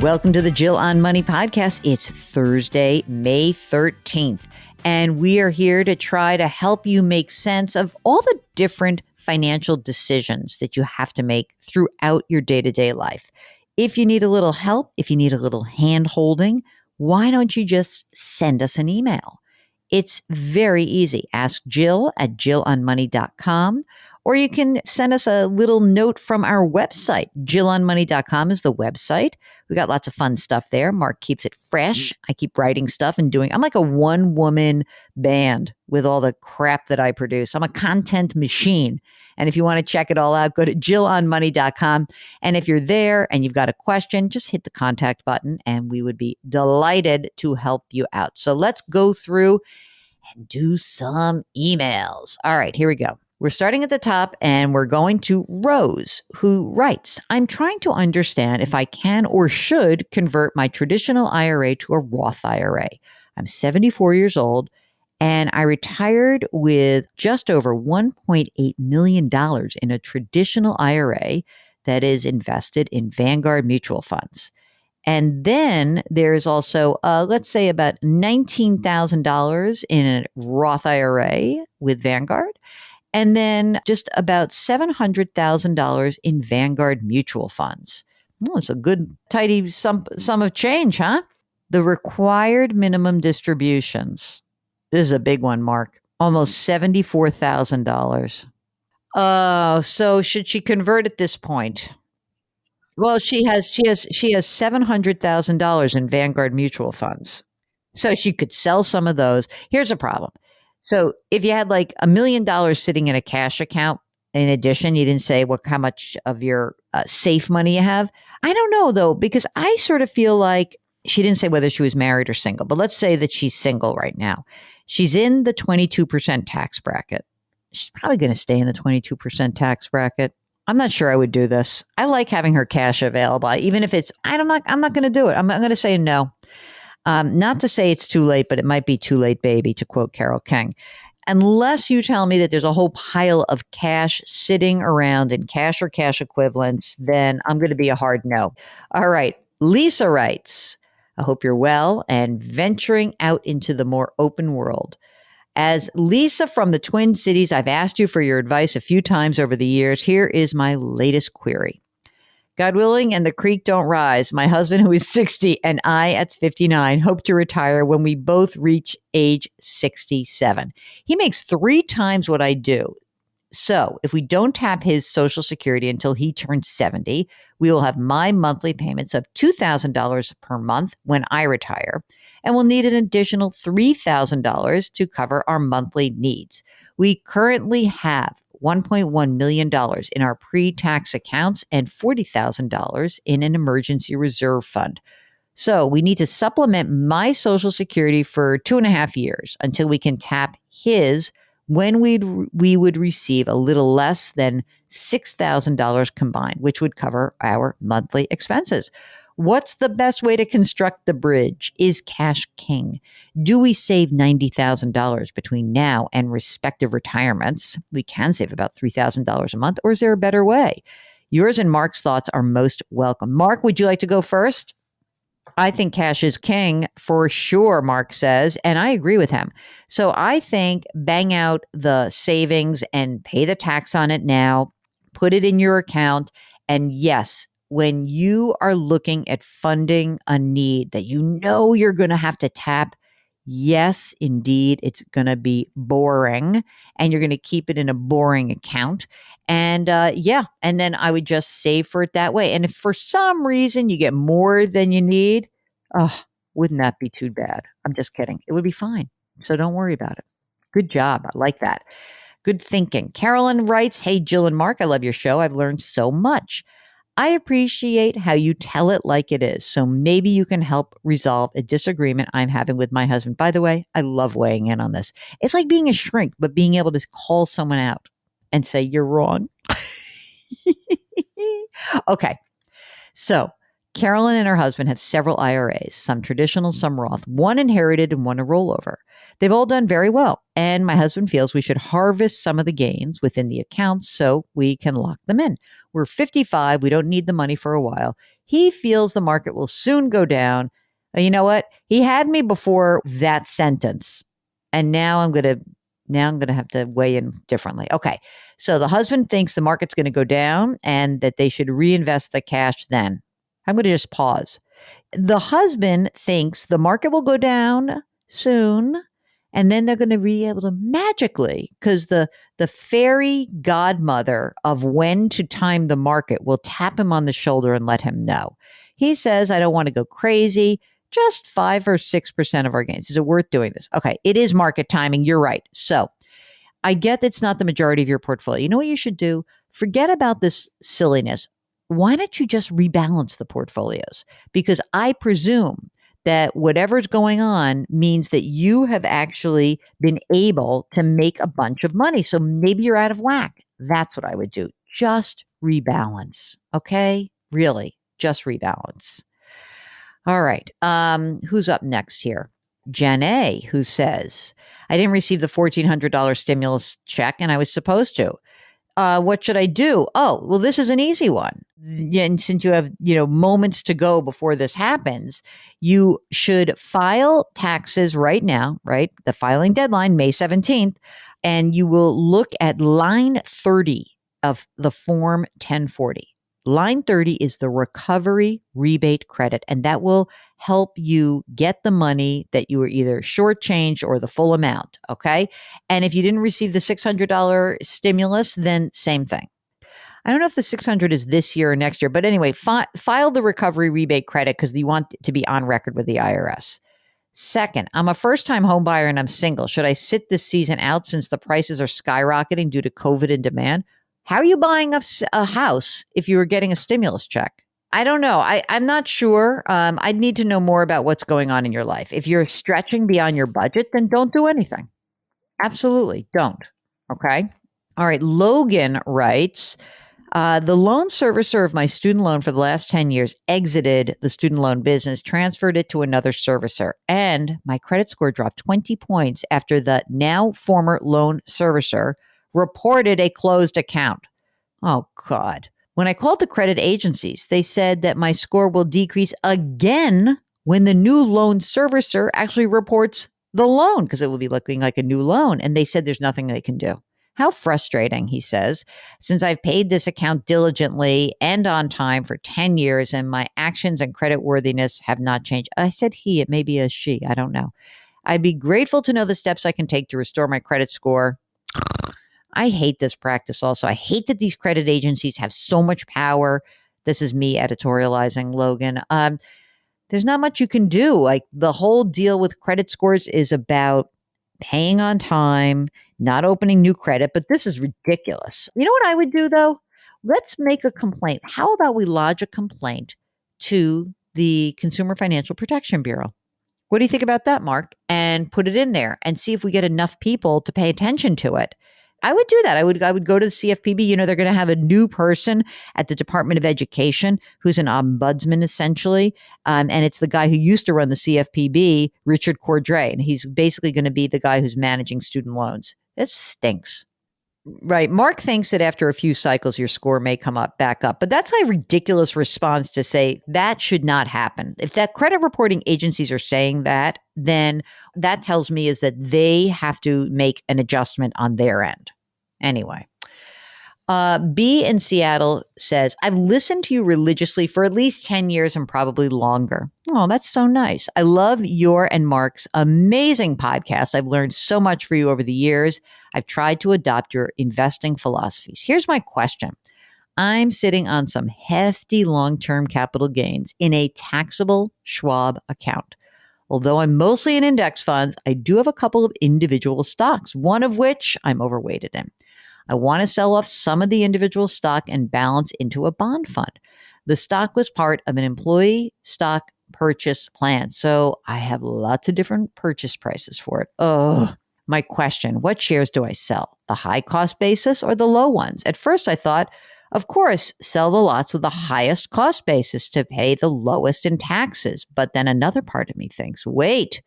Welcome to the Jill on Money podcast. It's Thursday, May 13th, and we are here to try to help you make sense of all the different financial decisions that you have to make throughout your day-to-day life. If you need a little help, if you need a little hand-holding, why don't you just send us an email? It's very easy. Ask Jill at jillonmoney.com, or you can send us a little note from our website. Jillonmoney.com is the website. We got lots of fun stuff there. Mark keeps it fresh. I keep writing stuff and I'm like a one-woman band with all the crap that I produce. I'm a content machine. And if you want to check it all out, go to jillonmoney.com. And if you're there and you've got a question, just hit the contact button and we would be delighted to help you out. So let's go through and do some emails. All right, here we go. We're starting at the top and we're going to Rose, who writes, I'm trying to understand if I can or should convert my traditional IRA to a Roth IRA. I'm 74 years old and I retired with just over $1.8 million in a traditional IRA that is invested in Vanguard mutual funds. And then there's also, let's say, about $19,000 in a Roth IRA with Vanguard. And then just about $700,000 in Vanguard mutual funds. Oh, it's a good, tidy sum of change, huh? The required minimum distributions. This is a big one, Mark. Almost $74,000. So should she convert at this point? Well, she has $700,000 in Vanguard mutual funds. So she could sell some of those. Here's a problem. So if you had like $1 million sitting in a cash account, in addition, you didn't say how much of your safe money you have. I don't know though, because I sort of feel like she didn't say whether she was married or single, but let's say that she's single right now. She's in the 22% tax bracket. She's probably going to stay in the 22% tax bracket. I'm not sure I would do this. I like having her cash available, even if it's, I'm not going to do it. I'm going to say no. Not to say it's too late, but it might be too late, baby, to quote Carole King. Unless you tell me that there's a whole pile of cash sitting around in cash or cash equivalents, then I'm going to be a hard no. All right. Lisa writes, I hope you're well and venturing out into the more open world. As Lisa from the Twin Cities, I've asked you for your advice a few times over the years. Here is my latest query. God willing, and the creek don't rise, my husband, who is 60, and I, at 59, hope to retire when we both reach age 67. He makes 3 times what I do. So if we don't tap his Social Security until he turns 70, we will have my monthly payments of $2,000 per month when I retire, and we'll need an additional $3,000 to cover our monthly needs. We currently have $1.1 million in our pre-tax accounts and $40,000 in an emergency reserve fund. So we need to supplement my Social Security for 2.5 years until we can tap his, when we would receive a little less than $6,000 combined, which would cover our monthly expenses. What's the best way to construct the bridge? Is cash king? Do we save $90,000 between now and respective retirements? We can save about $3,000 a month, or is there a better way? Yours and Mark's thoughts are most welcome. Mark, would you like to go first? I think cash is king for sure, Mark says, and I agree with him. So I think bang out the savings and pay the tax on it now, put it in your account, and yes, when you are looking at funding a need that you know you're going to have to tap, yes, indeed, it's going to be boring and you're going to keep it in a boring account. And and then I would just save for it that way. And if for some reason you get more than you need, wouldn't that be too bad? I'm just kidding. It would be fine. So don't worry about it. Good job. I like that. Good thinking. Carolyn writes, hey, Jill and Mark, I love your show. I've learned so much. I appreciate how you tell it like it is. So maybe you can help resolve a disagreement I'm having with my husband. By the way, I love weighing in on this. It's like being a shrink, but being able to call someone out and say, you're wrong. Okay. So Carolyn and her husband have several IRAs, some traditional, some Roth, one inherited and one a rollover. They've all done very well, and my husband feels we should harvest some of the gains within the accounts so we can lock them in. We're 55, we don't need the money for a while. He feels the market will soon go down. You know what? He had me before that sentence, and now I'm going to have to weigh in differently. Okay. So the husband thinks the market's going to go down and that they should reinvest the cash then. I'm going to just pause. The husband thinks the market will go down soon and then they're going to be able to magically, because the fairy godmother of when to time the market will tap him on the shoulder and let him know. He says, I don't want to go crazy. Just 5 or 6% of our gains. Is it worth doing this? Okay, it is market timing. You're right. So I get that's not the majority of your portfolio. You know what you should do? Forget about this silliness. Why don't you just rebalance the portfolios? Because I presume that whatever's going on means that you have actually been able to make a bunch of money. So maybe you're out of whack. That's what I would do. Just rebalance. Okay? Really, just rebalance. All right. Who's up next here? Jen A, who says, I didn't receive the $1,400 stimulus check and I was supposed to. What should I do? Oh, well, this is an easy one. And since you have, moments to go before this happens, you should file taxes right now, right? The filing deadline, May 17th, and you will look at line 30 of the Form 1040. Line 30 is the recovery rebate credit, and that will help you get the money that you were either shortchanged or the full amount, okay? And if you didn't receive the $600 stimulus, then same thing. I don't know if the $600 is this year or next year, but anyway, file the recovery rebate credit because you want to be on record with the IRS. Second, I'm a first-time home buyer and I'm single. Should I sit this season out since the prices are skyrocketing due to COVID and demand? How are you buying a house if you were getting a stimulus check? I don't know. I'm not sure. I'd need to know more about what's going on in your life. If you're stretching beyond your budget, then don't do anything. Absolutely don't. Okay. All right. Logan writes, the loan servicer of my student loan for the last 10 years exited the student loan business, transferred it to another servicer, and my credit score dropped 20 points after the now former loan servicer reported a closed account. Oh, God. When I called the credit agencies, they said that my score will decrease again when the new loan servicer actually reports the loan because it will be looking like a new loan. And they said there's nothing they can do. How frustrating, he says, since I've paid this account diligently and on time for 10 years and my actions and credit worthiness have not changed. I said he, it may be a she. I don't know. I'd be grateful to know the steps I can take to restore my credit score. I hate this practice also. I hate that these credit agencies have so much power. This is me editorializing, Logan. There's not much you can do. Like the whole deal with credit scores is about paying on time, not opening new credit, but this is ridiculous. You know what I would do though? Let's make a complaint. How about we lodge a complaint to the Consumer Financial Protection Bureau? What do you think about that, Mark? And put it in there and see if we get enough people to pay attention to it. I would do that. I would go to the CFPB. They're going to have a new person at the Department of Education who's an ombudsman, essentially. And it's the guy who used to run the CFPB, Richard Cordray. And he's basically going to be the guy who's managing student loans. It stinks. Right. Mark thinks that after a few cycles, your score may come back up. But that's a ridiculous response to say that should not happen. If that credit reporting agencies are saying that, then that tells me is that they have to make an adjustment on their end. Anyway. B in Seattle says, I've listened to you religiously for at least 10 years and probably longer. Oh, that's so nice. I love your and Mark's amazing podcast. I've learned so much for you over the years. I've tried to adopt your investing philosophies. Here's my question. I'm sitting on some hefty long-term capital gains in a taxable Schwab account. Although I'm mostly in index funds, I do have a couple of individual stocks, one of which I'm overweighted in. I want to sell off some of the individual stock and balance into a bond fund. The stock was part of an employee stock purchase plan, so I have lots of different purchase prices for it. Oh, my question, what shares do I sell? The high cost basis or the low ones? At first I thought, Of course, sell the lots with the highest cost basis to pay the lowest in taxes. But then another part of me thinks, wait,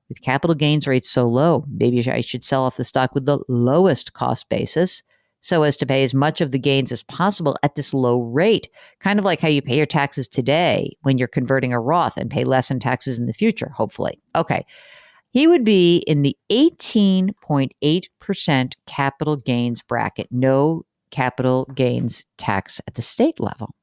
with capital gains rates so low, maybe I should sell off the stock with the lowest cost basis so as to pay as much of the gains as possible at this low rate. Kind of like how you pay your taxes today when you're converting a Roth and pay less in taxes in the future, hopefully. Okay. He would be in the 18.8% capital gains bracket, no capital gains tax at the state level.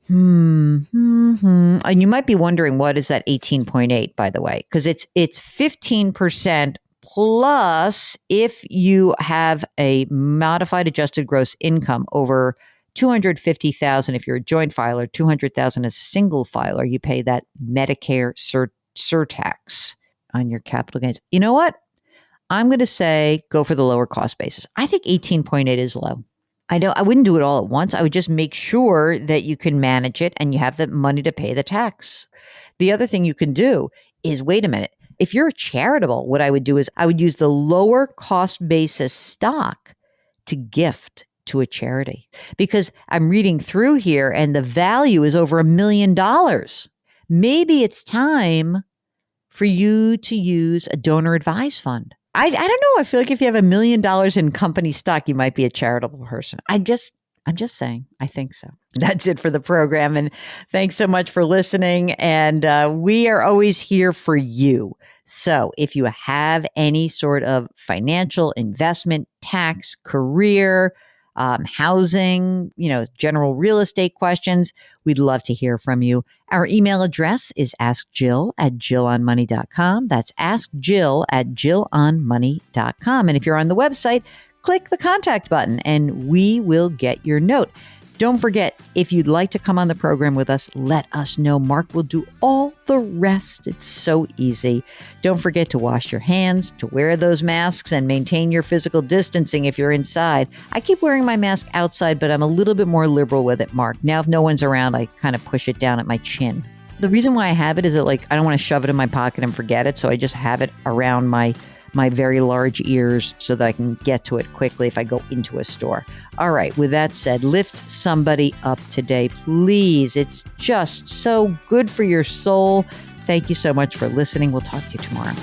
And you might be wondering, what is that 18.8, by the way? Because it's 15% plus if you have a modified adjusted gross income over $250,000 if you're a joint filer, $200,000 as a single filer, you pay that Medicare surtax on your capital gains. You know what? I'm going to say go for the lower cost basis. I think 18.8 is low. I wouldn't do it all at once. I would just make sure that you can manage it and you have the money to pay the tax. The other thing you can do is, wait a minute. If you're charitable, what I would do is I would use the lower cost basis stock to gift to a charity, because I'm reading through here and the value is over $1 million. Maybe it's time for you to use a donor advised fund. I don't know. I feel like if you have $1 million in company stock, you might be a charitable person. I'm just saying, I think so. That's it for the program. And thanks so much for listening. And we are always here for you. So if you have any sort of financial, investment, tax, career, housing, general real estate questions, we'd love to hear from you. Our email address is askjill@jillonmoney.com. That's askjill@jillonmoney.com. And if you're on the website, click the contact button and we will get your note. Don't forget, if you'd like to come on the program with us, let us know. Mark will do all the rest. It's so easy. Don't forget to wash your hands, to wear those masks, and maintain your physical distancing if you're inside. I keep wearing my mask outside, but I'm a little bit more liberal with it, Mark. Now, if no one's around, I kind of push it down at my chin. The reason why I have it is that, I don't want to shove it in my pocket and forget it, so I just have it around my very large ears so that I can get to it quickly if I go into a store. All right, with that said, lift somebody up today, please. It's just so good for your soul. Thank you so much for listening. We'll talk to you tomorrow.